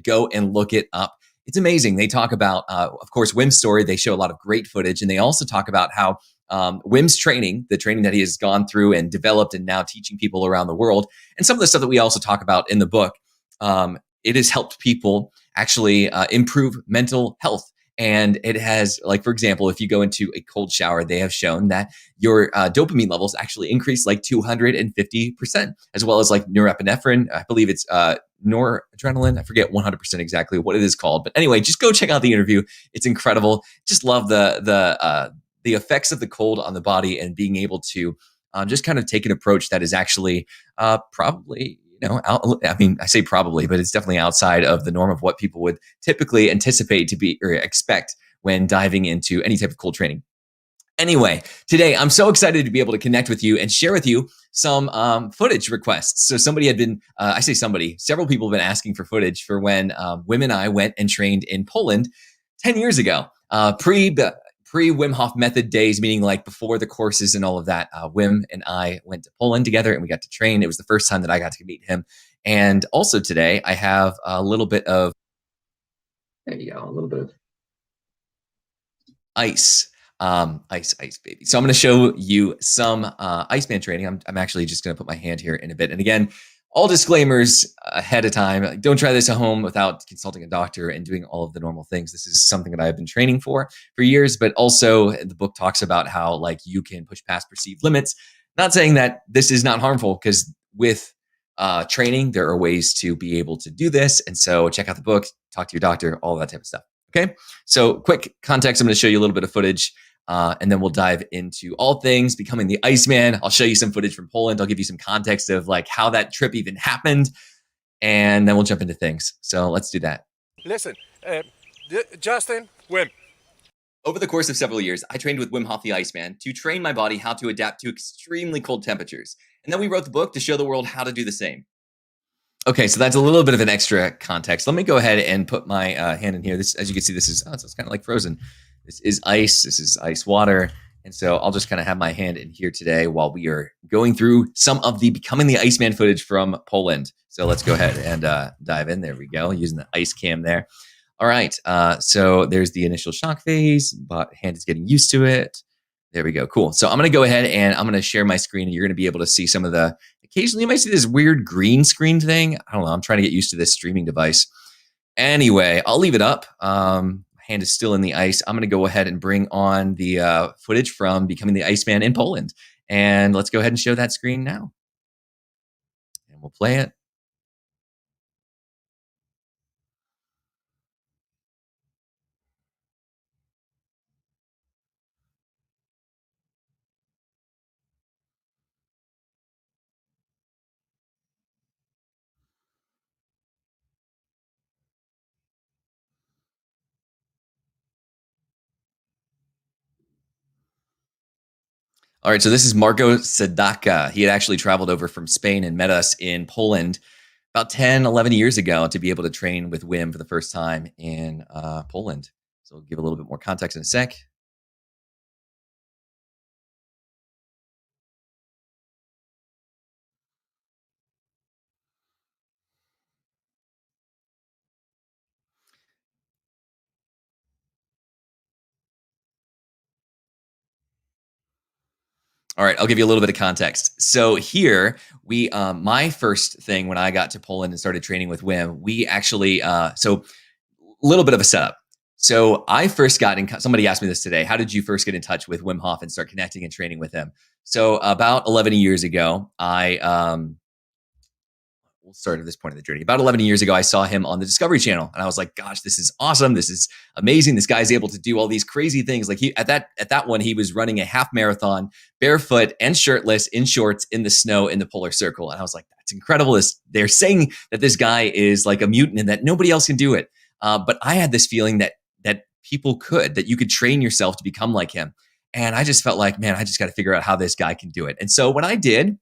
Go and look it up. It's amazing. They talk about, of course, Wim's story. They show a lot of great footage. And they also talk about how Wim's training, the training that he has gone through and developed and now teaching people around the world, and some of the stuff that we also talk about in the book, it has helped people actually improve mental health. And it has, like, for example, if you go into a cold shower, they have shown that your dopamine levels actually increase like 250%, as well as like norepinephrine. I believe it's noradrenaline. I forget 100% exactly what it is called. But anyway, just go check out the interview. It's incredible. Just love the effects of the cold on the body and being able to just kind of take an approach that is actually probably, I mean, I say probably, but it's definitely outside of the norm of what people would typically anticipate to be or expect when diving into any type of cold training. Anyway, today I'm so excited to be able to connect with you and share with you some footage requests. So somebody had been, several people have been asking for footage for when Wim and I went and trained in Poland 10 years ago, pre Wim Hof Method days, meaning like before the courses and all of that. Wim and I went to Poland together and we got to train. It was the first time that I got to meet him. And also today I have a little bit of, there you go, a little bit of ice. Ice, baby. So I'm going to show you some Iceman training. I'm actually just going to put my hand here in a bit. And again, all disclaimers ahead of time. Don't try this at home without consulting a doctor and doing all of the normal things. This is something that I've been training for years, but also the book talks about how like you can push past perceived limits. Not saying that this is not harmful, because with training, there are ways to be able to do this. And so check out the book, talk to your doctor, all that type of stuff. Okay. So quick context. I'm going to show you a little bit of footage. And then we'll dive into all things Becoming the Iceman. I'll show you some footage from Poland. I'll give you some context of like how that trip even happened. And then we'll jump into things. So let's do that. Listen, Justin, Wim. Over the course of several years, I trained with Wim Hof the Iceman to train my body how to adapt to extremely cold temperatures. And then we wrote the book to show the world how to do the same. Okay, so that's a little bit of an extra context. Let me go ahead and put my hand in here. This, as you can see, this is it's kind of like frozen. This is ice. This is ice water. And so I'll just kind of have my hand in here today while we are going through some of the Becoming the Iceman footage from Poland. So let's go ahead and dive in. There we go, using the ice cam there. All right, so there's the initial shock phase, but hand is getting used to it. There we go, cool. So I'm gonna go ahead and I'm gonna share my screen, and you're gonna be able to see some of the, occasionally you might see this weird green screen thing. I don't know, I'm trying to get used to this streaming device. Anyway, I'll leave it up. Hand is still in the ice. I'm going to go ahead and bring on the footage from Becoming the Iceman in Poland. And let's go ahead and show that screen now. And we'll play it. All right, so this is Marco Sadaka. He had actually traveled over from Spain and met us in Poland about 10, 11 years ago to be able to train with Wim for the first time in Poland. So we'll give a little bit more context in a sec. All right, I'll give you a little bit of context. So here we, my first thing when I got to Poland and started training with Wim, we actually, so a little bit of a setup. So I first got in, somebody asked me this today, how did you first get in touch with Wim Hof and start connecting and training with him? So about 11 years ago, we'll start at this point of the journey. About 11 years ago, I saw him on the Discovery Channel, and I was like, "Gosh, this is awesome! This is amazing! This guy's able to do all these crazy things." Like at that one, he was running a half marathon barefoot and shirtless in shorts in the snow in the polar circle, and I was like, "That's incredible!" They're saying that this guy is like a mutant and that nobody else can do it, but I had this feeling that people could, that you could train yourself to become like him, and I just felt like, man, I just got to figure out how this guy can do it. And so what I did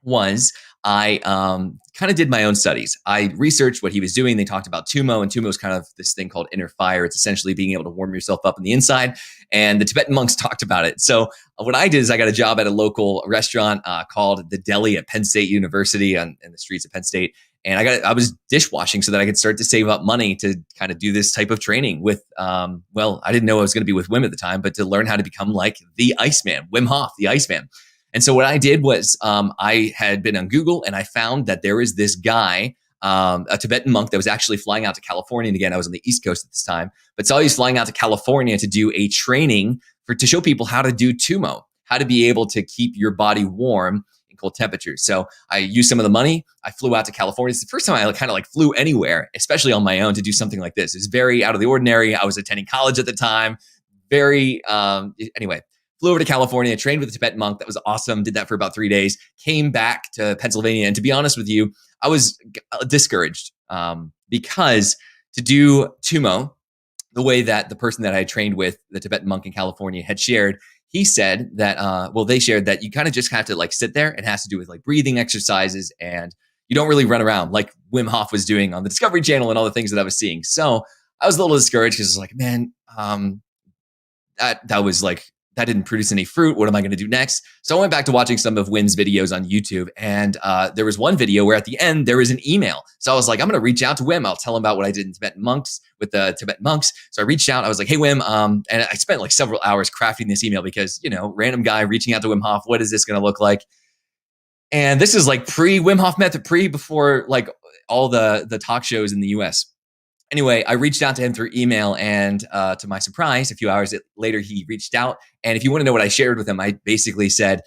was I kind of did my own studies. I researched what he was doing. They talked about Tumo, and Tumo is kind of this thing called inner fire. It's essentially being able to warm yourself up on the inside, and the Tibetan monks talked about it. So what I did is I got a job at a local restaurant called The Deli at Penn State University in the streets of Penn State, And I was dishwashing so that I could start to save up money to kind of do this type of training with, well, I didn't know I was going to be with Wim at the time, but to learn how to become like the Iceman, Wim Hof, the Iceman. And so what I did was I had been on Google and I found that there is this guy, a Tibetan monk that was actually flying out to California. And again, I was on the East Coast at this time, but so he's flying out to California to do a training to show people how to do Tumo, how to be able to keep your body warm in cold temperatures. So I used some of the money. I flew out to California. It's the first time I kind of like flew anywhere, especially on my own, to do something like this. It's very out of the ordinary. I was attending college at the time. Anyway, flew over to California, trained with a Tibetan monk. That was awesome. Did that for about 3 days. Came back to Pennsylvania. And to be honest with you, I was discouraged because to do Tumo, the way that the person that I trained with, the Tibetan monk in California, had shared, he said that, they shared that you kind of just have to like sit there. It has to do with like breathing exercises, and you don't really run around like Wim Hof was doing on the Discovery Channel and all the things that I was seeing. So I was a little discouraged because I was like, man, that didn't produce any fruit. What am I going to do next? So I went back to watching some of Wim's videos on YouTube. And there was one video where at the end, there was an email. So I was like, I'm going to reach out to Wim. I'll tell him about what I did in Tibetan monks with the Tibetan monks. So I reached out. I was like, hey, Wim. And I spent like several hours crafting this email because, random guy reaching out to Wim Hof. What is this going to look like? And this is like pre-Wim Hof Method, before like all the talk shows in the US. Anyway, I reached out to him through email, and to my surprise, a few hours later, he reached out. And if you want to know what I shared with him, I basically said,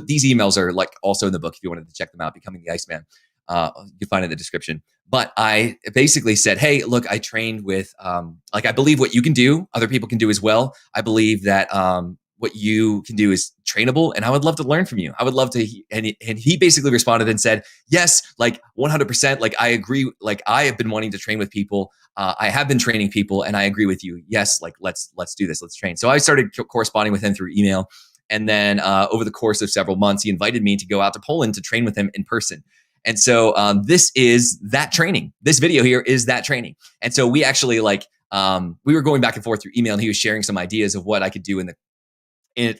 these emails are like also in the book if you wanted to check them out, Becoming the Iceman. You can find it in the description. But I basically said, hey, look, I trained with, I believe what you can do, other people can do as well. I believe that what you can do is trainable, and I would love to learn from you. I would love to. And he basically responded and said, yes, like 100%. Like I agree. Like I have been wanting to train with people. I have been training people, and I agree with you. Yes, like let's do this. Let's train. So I started corresponding with him through email, and then over the course of several months, he invited me to go out to Poland to train with him in person. And so this is that training. This video here is that training. And so we actually we were going back and forth through email, and he was sharing some ideas of what I could do in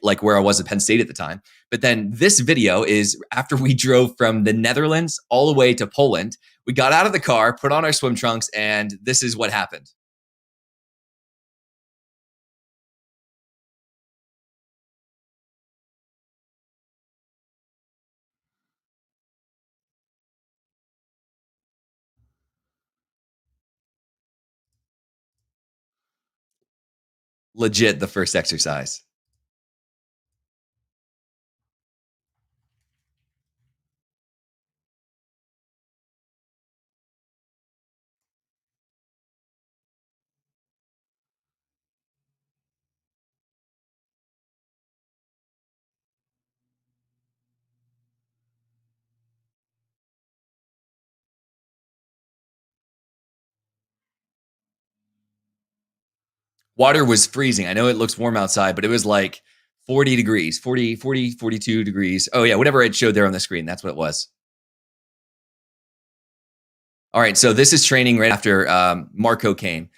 like where I was at Penn State at the time. But then this video is after we drove from the Netherlands all the way to Poland. We got out of the car, put on our swim trunks, and this is what happened. Legit the first exercise. Water was freezing. I know it looks warm outside, but it was like 40 degrees, 42 degrees. Oh yeah, whatever it showed there on the screen, that's what it was. All right, so this is training right after Marco came.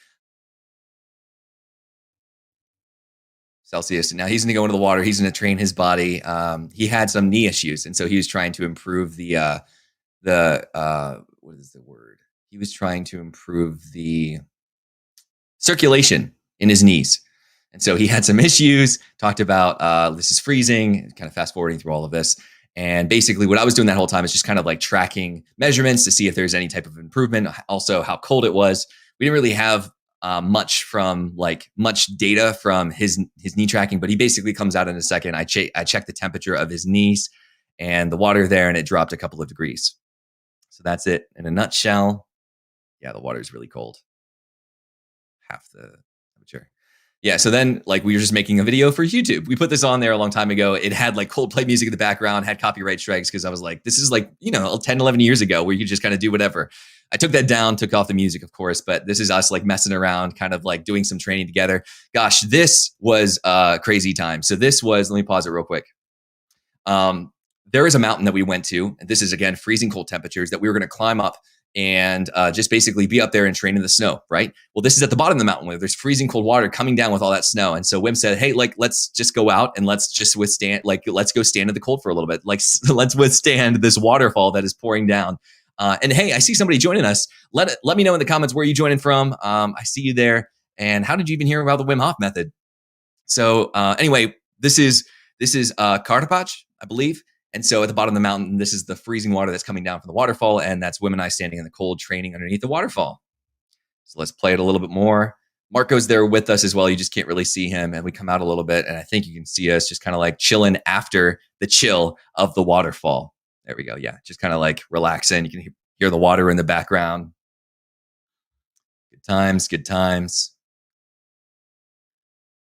Celsius. Now he's going to go into the water. He's going to train his body. He had some knee issues, and so he was trying to improve the what is the word? He was trying to improve the circulation in his knees. And so he had some issues, talked about this is freezing, kind of fast forwarding through all of this. And basically what I was doing that whole time is just kind of like tracking measurements to see if there's any type of improvement. Also how cold it was. We didn't really have much data from his knee tracking, but he basically comes out in a second. I checked the temperature of his knees and the water there, and it dropped a couple of degrees. So that's it in a nutshell. Yeah, the water is really cold. Half the temperature. Yeah, so then we were just making a video for YouTube. We put this on there a long time ago. It had Coldplay music in the background, had copyright strikes because I was like, this is 10, 11 years ago where you could just kind of do whatever. I took that down, took off the music, of course, but this is us messing around, kind of doing some training together. Gosh, this was a crazy time. So this was, let me pause it real quick. There is a mountain that we went to, and this is, again, freezing cold temperatures that we were going to climb up and just basically be up there and train in the snow, right? Well, this is at the bottom of the mountain where there's freezing cold water coming down with all that snow. And so Wim said, hey, let's just go out and let's just withstand, let's go stand in the cold for a little bit. Let's withstand this waterfall that is pouring down. And hey, I see somebody joining us. Let me know in the comments where you joining from. I see you there. And how did you even hear about the Wim Hof method? So anyway, this is Kartapach, I believe. And so at the bottom of the mountain, this is the freezing water that's coming down from the waterfall. And that's Wim and I standing in the cold training underneath the waterfall. So let's play it a little bit more. Marco's there with us as well. You just can't really see him. And we come out a little bit. And I think you can see us just kind of like chilling after the chill of the waterfall. There we go. Yeah, just kind of like relaxing. You can hear the water in the background. Good times, good times.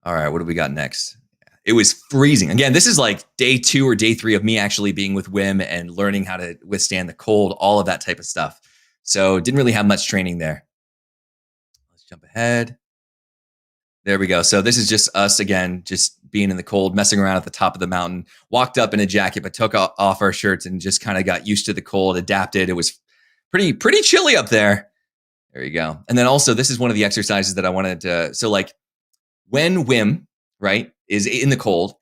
All right, what do we got next? It was freezing. Again, this is like day 2 or day 3 of me actually being with Wim and learning how to withstand the cold, all of that type of stuff. So didn't really have much training there. Let's jump ahead. There we go. So this is just us again, just being in the cold, messing around at the top of the mountain. Walked up in a jacket, but took off our shirts and just kind of got used to the cold, adapted. It was pretty chilly up there. There you go. And then also, this is one of the exercises that I wanted to. So like when Wim, right, is in the cold,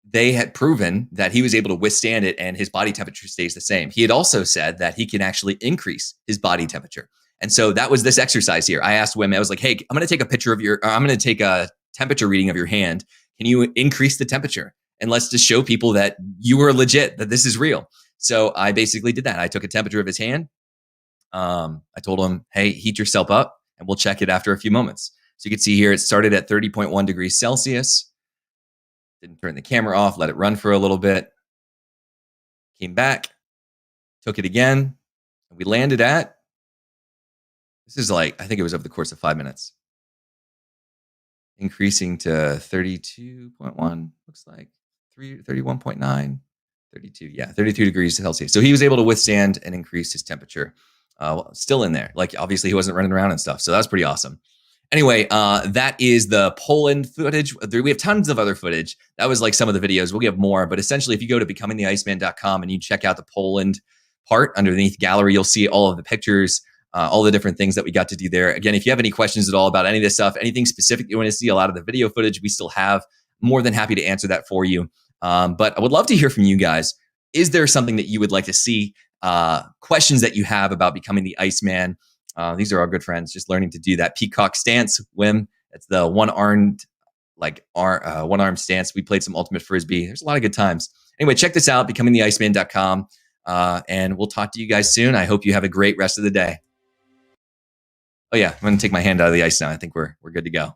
they had proven that he was able to withstand it and his body temperature stays the same. He had also said that he can actually increase his body temperature. And so that was this exercise here. I asked Wim, I was like, hey, I'm going to take a picture of I'm going to take a temperature reading of your hand. Can you increase the temperature? And let's just show people that you were legit, that this is real. So I basically did that. I took a temperature of his hand. I told him, hey, heat yourself up and we'll check it after a few moments. So you can see here, it started at 30.1 degrees Celsius. Didn't turn the camera off, let it run for a little bit. Came back, took it again. And we landed at, this is like, I think it was over the course of 5 minutes. Increasing to 32.1, looks like 31.9, 32. Yeah, 32 degrees Celsius. So he was able to withstand and increase his temperature. Still in there. Like, obviously, he wasn't running around and stuff. So that's pretty awesome. Anyway, that is the Poland footage. We have tons of other footage. That was like some of the videos. We'll get more. But essentially, if you go to becomingtheiceman.com and you check out the Poland part underneath gallery, you'll see all of the pictures, all the different things that we got to do there. Again, if you have any questions at all about any of this stuff, anything specific you want to see, a lot of the video footage we still have, more than happy to answer that for you. But I would love to hear from you guys. Is there something that you would like to see? Questions that you have about becoming the Iceman? These are our good friends, just learning to do that peacock stance. Wim, it's the one-armed stance. We played some ultimate frisbee. There's a lot of good times. Anyway, check this out, becomingtheiceman.com, and we'll talk to you guys soon. I hope you have a great rest of the day. Oh yeah, I'm going to take my hand out of the ice now. I think we're good to go.